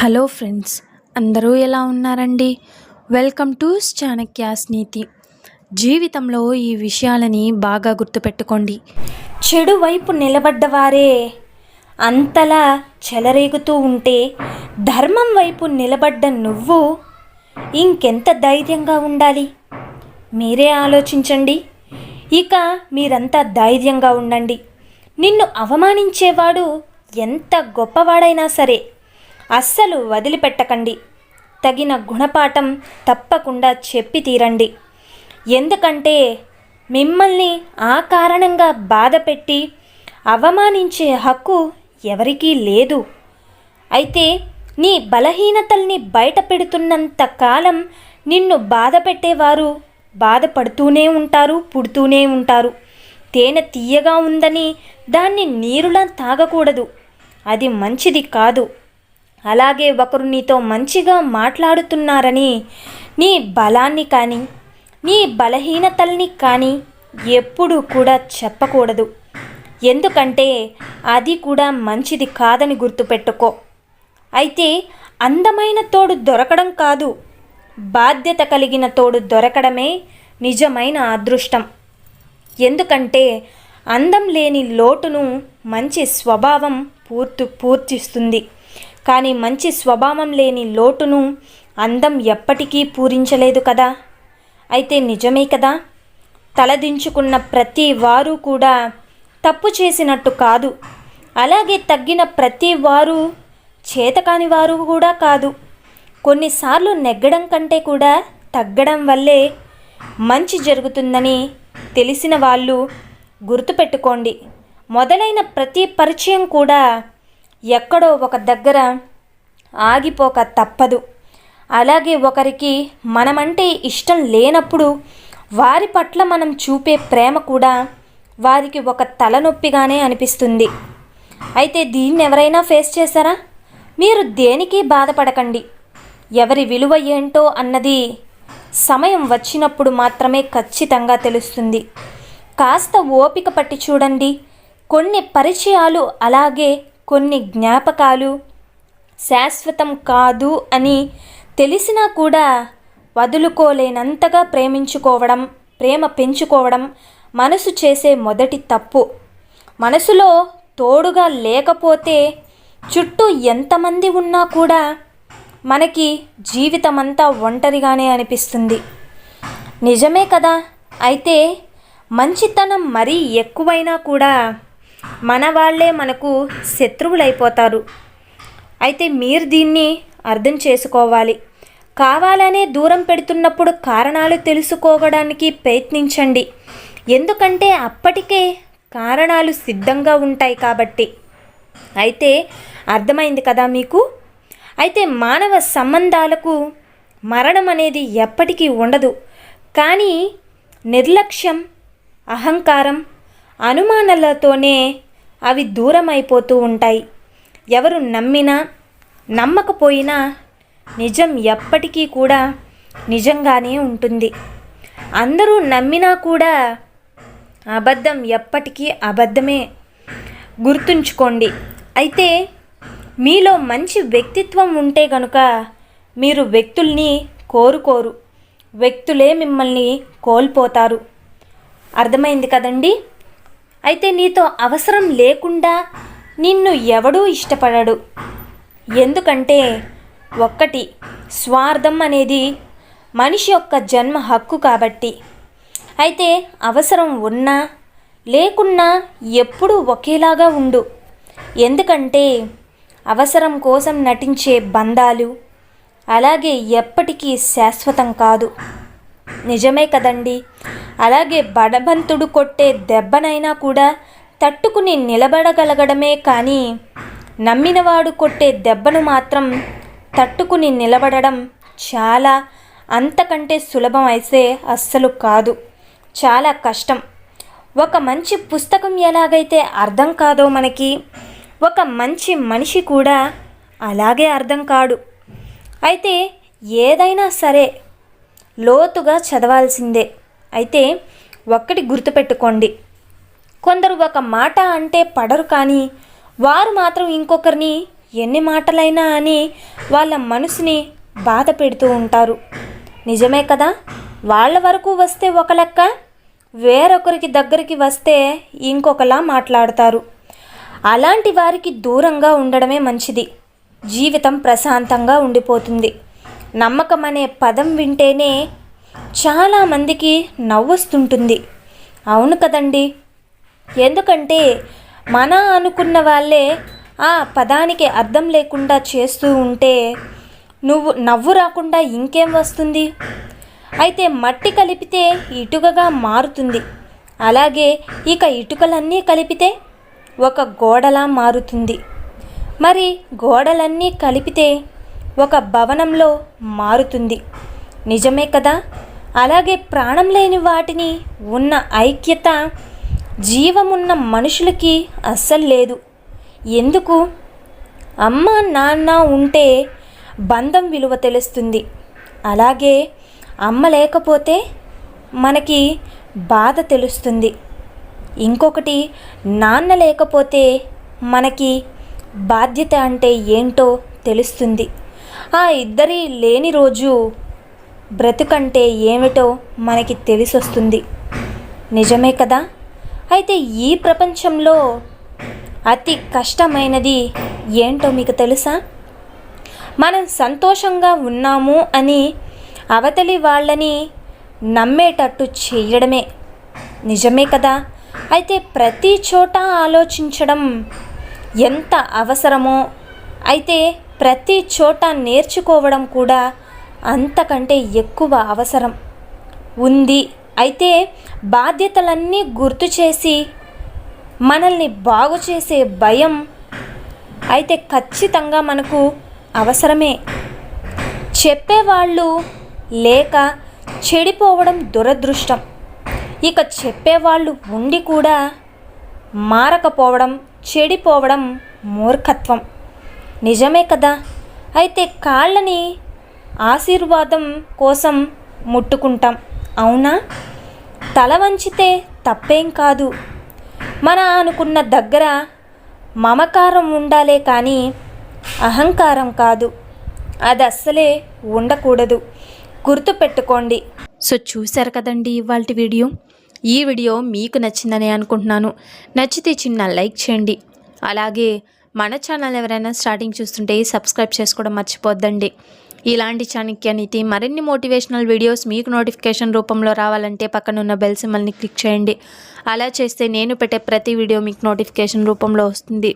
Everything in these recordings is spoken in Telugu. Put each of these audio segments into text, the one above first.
హలో ఫ్రెండ్స్, అందరూ ఎలా ఉన్నారండి? వెల్కమ్ టు చాణక్యాస్ నీతి. జీవితంలో ఈ విషయాలని బాగా గుర్తుపెట్టుకోండి. చెడు వైపు నిలబడ్డవారే అంతలా చెలరేగుతూ ఉంటే, ధర్మం వైపు నిలబడ్డ నువ్వు ఇంకెంత ధైర్యంగా ఉండాలి? మీరే ఆలోచించండి. ఇక మీరంతా ధైర్యంగా ఉండండి. నిన్ను అవమానించేవాడు ఎంత గొప్పవాడైనా సరే అస్సలు వదిలిపెట్టకండి. తగిన గుణపాఠం తప్పకుండా చెప్పి తీరండి. ఎందుకంటే మిమ్మల్ని ఆ కారణంగా బాధపెట్టి అవమానించే హక్కు ఎవరికీ లేదు. అయితే నీ బలహీనతల్ని బయట పెడుతున్నంత కాలం నిన్ను బాధ పెట్టేవారు బాధపడుతూనే ఉంటారు, పుడుతూనే ఉంటారు. తేనె తీయగా ఉందని దాన్ని నీరులా తాగకూడదు, అది మంచిది కాదు. అలాగే ఒకరు నీతో మంచిగా మాట్లాడుతున్నారని నీ బలాన్ని కానీ నీ బలహీనతల్ని కానీ ఎప్పుడూ కూడా చెప్పకూడదు. ఎందుకంటే అది కూడా మంచిది కాదని గుర్తుపెట్టుకో. అయితే అందమైన తోడు దొరకడం కాదు, బాధ్యత కలిగిన తోడు దొరకడమే నిజమైన అదృష్టం. ఎందుకంటే అందం లేని లోటును మంచి స్వభావం పూర్తిస్తుంది. కానీ మంచి స్వభావం లేని లోటును అందం ఎప్పటికీ పూరించలేదు కదా. అయితే నిజమే కదా, తలదించుకున్న ప్రతి వారు కూడా తప్పు చేసినట్టు కాదు. అలాగే తగ్గిన ప్రతి వారు చేతకాని వారు కూడా కాదు. కొన్నిసార్లు నెగ్గడం కంటే కూడా తగ్గడం వల్లే మంచి జరుగుతుందని తెలిసిన వాళ్ళు గుర్తుపెట్టుకోండి. మొదలైన ప్రతి పరిచయం కూడా ఎక్కడో ఒక దగ్గర ఆగిపోక తప్పదు. అలాగే ఒకరికి మనమంటే ఇష్టం లేనప్పుడు వారి పట్ల మనం చూపే ప్రేమ కూడా వారికి ఒక తలనొప్పిగానే అనిపిస్తుంది. అయితే దీన్ని ఎవరైనా ఫేస్ చేశారా? మీరు దేనికి బాధపడకండి. ఎవరి విలువ ఏంటో అన్నది సమయం వచ్చినప్పుడు మాత్రమే ఖచ్చితంగా తెలుస్తుంది. కాస్త ఓపిక పట్టి చూడండి. కొన్ని పరిచయాలు అలాగే కొన్ని జ్ఞాపకాలు శాశ్వతం కాదు అని తెలిసినా కూడా వదులుకోలేనంతగా ప్రేమ పెంచుకోవడం మనసు చేసే మొదటి తప్పు. మనసులో తోడుగా లేకపోతే చుట్టూ ఎంతమంది ఉన్నా కూడా మనకి జీవితమంతా ఒంటరిగానే అనిపిస్తుంది. నిజమే కదా. అయితే మంచితనం మరీ ఎక్కువైనా కూడా మన వాళ్ళే మనకు శత్రువులైపోతారు. అయితే మీరు దీన్ని అర్థం చేసుకోవాలి. కావాలనే దూరం పెడుతున్నప్పుడు కారణాలు తెలుసుకోవడానికి ప్రయత్నించండి. ఎందుకంటే అప్పటికే కారణాలు సిద్ధంగా ఉంటాయి కాబట్టి. అయితే అర్థమైంది కదా మీకు? అయితే మానవ సంబంధాలకు మరణం అనేది ఎప్పటికీ ఉండదు. కానీ నిర్లక్ష్యం, అహంకారం, అనుమానాలతోనే అవి దూరం అయిపోతూ ఉంటాయి. ఎవరు నమ్మినా నమ్మకపోయినా నిజం ఎప్పటికీ కూడా నిజంగానే ఉంటుంది. అందరూ నమ్మినా కూడా అబద్ధం ఎప్పటికీ అబద్ధమే. గుర్తుంచుకోండి. అయితే మీలో మంచి వ్యక్తిత్వం ఉంటే గనుక మీరు వ్యక్తుల్ని కోరుకోరు, వ్యక్తులే మిమ్మల్ని కోల్పోతారు. అర్థమైంది కదండి? అయితే నీతో అవసరం లేకుండా నిన్ను ఎవడూ ఇష్టపడడు. ఎందుకంటే ఒక్కటి, స్వార్థం అనేది మనిషి యొక్క జన్మ హక్కు కాబట్టి. అయితే అవసరం ఉన్నా లేకున్నా ఎప్పుడూ ఒకేలాగా ఉండు. ఎందుకంటే అవసరం కోసం నటించే బంధాలు అలాగే ఎప్పటికీ శాశ్వతం కాదు. నిజమే కదండి. అలాగే బడబంతుడు కొట్టే దెబ్బనైనా కూడా తట్టుకుని నిలబడగలగడమే కానీ నమ్మినవాడు కొట్టే దెబ్బను మాత్రం తట్టుకుని నిలబడడం చాలా అంతకంటే సులభం అయితే అస్సలు కాదు, చాలా కష్టం. ఒక మంచి పుస్తకం ఎలాగైతే అర్థం కాదో మనకి, ఒక మంచి మనిషి కూడా అలాగే అర్థం కాడు. అయితే ఏదైనా సరే లోతుగా చదవాల్సిందే. అయితే ఒక్కటి గుర్తుపెట్టుకోండి, కొందరు ఒక మాట అంటే పడరు, కానీ వారు మాత్రం ఇంకొకరిని ఎన్ని మాటలైనా అని వాళ్ళ మనసుని బాధ పెడుతూ ఉంటారు. నిజమే కదా? వాళ్ళ వరకు వస్తే ఒక లెక్క, వేరొకరికి దగ్గరికి వస్తే ఇంకొకలా మాట్లాడతారు. అలాంటి వారికి దూరంగా ఉండడమే మంచిది. జీవితం ప్రశాంతంగా ఉండిపోతుంది. నమ్మకం అనే పదం వింటేనే చాలామందికి నవ్వొస్తుంటుంది. అవును కదండి. ఎందుకంటే మన అనుకున్న వాళ్ళే ఆ పదానికి అర్థం లేకుండా చేస్తూ ఉంటే నవ్వు రాకుండా ఇంకేం వస్తుంది? అయితే మట్టి కలిపితే ఇటుకగా మారుతుంది. అలాగే ఇక ఇటుకలన్నీ కలిపితే ఒక గోడలా మారుతుంది. మరి గోడలన్నీ కలిపితే ఒక భవనంలో మారుతుంది. నిజమే కదా? అలాగే ప్రాణం లేని వాటిని ఉన్న ఐక్యత జీవమున్న మనుషులకి అస్సలు లేదు. ఎందుకు? అమ్మ నాన్న ఉంటే బంధం విలువ తెలుస్తుంది. అలాగే అమ్మ లేకపోతే మనకి బాధ తెలుస్తుంది. ఇంకొకటి, నాన్న లేకపోతే మనకి బాధ్యత అంటే ఏంటో తెలుస్తుంది. ఆ ఇద్దరి లేని రోజు బ్రతుకంటే ఏమిటో మనకి తెలిసొస్తుంది. నిజమే కదా? అయితే ఈ ప్రపంచంలో అతి కష్టమైనది ఏంటో మీకు తెలుసా? మనం సంతోషంగా ఉన్నాము అని అవతలి వాళ్ళని నమ్మేటట్టు చేయడమే. నిజమే కదా? అయితే ప్రతి చోట ఆలోచించడం ఎంత అవసరమో, అయితే ప్రతి చోట నేర్చుకోవడం కూడా అంతకంటే ఎక్కువ అవసరం ఉంది. అయితే బాధ్యతలన్నీ గుర్తు చేసి మనల్ని బాగు చేసే భయం అయితే ఖచ్చితంగా మనకు అవసరమే. చెప్పేవాళ్ళు లేక చెడిపోవడం దురదృష్టం. ఇక చెప్పేవాళ్ళు ఉండి కూడా మారకపోవడం, చెడిపోవడం మూర్ఖత్వం. నిజమే కదా? అయితే కాళ్ళని ఆశీర్వాదం కోసం ముట్టుకుంటాం, అవునా? తల వంచితే తప్పేం కాదు. మన అనుకున్న దగ్గర మమకారం ఉండాలే కానీ అహంకారం కాదు. అది అస్సలే ఉండకూడదు. గుర్తుపెట్టుకోండి. సో చూశారు కదండి ఇవాళ వీడియో. ఈ వీడియో మీకు నచ్చిందని అనుకుంటున్నాను. నచ్చితే చిన్న లైక్ చేయండి. అలాగే మన ఛానల్ ఎవరైనా స్టార్టింగ్ చూస్తుంటే సబ్స్క్రైబ్ చేసుకోవడం మర్చిపోద్దండి. ఇలాంటి చాణక్య నీతి మరిన్ని మోటివేషనల్ వీడియోస్ మీకు నోటిఫికేషన్ రూపంలో రావాలంటే పక్కనున్న బెల్ సింబల్ని క్లిక్ చేయండి. అలా చేస్తే నేను పెట్టే ప్రతి వీడియో మీకు నోటిఫికేషన్ రూపంలో వస్తుంది.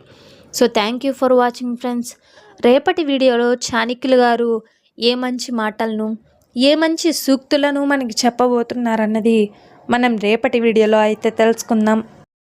So thank you for watching friends. రేపటి వీడియోలో చాణక్యులు గారు ఏ మంచి మాటలను, ఏ మంచి సూక్తులను మనకి చెప్పబోతున్నారన్నది మనం రేపటి వీడియోలో అయితే తెలుసుకుందాం.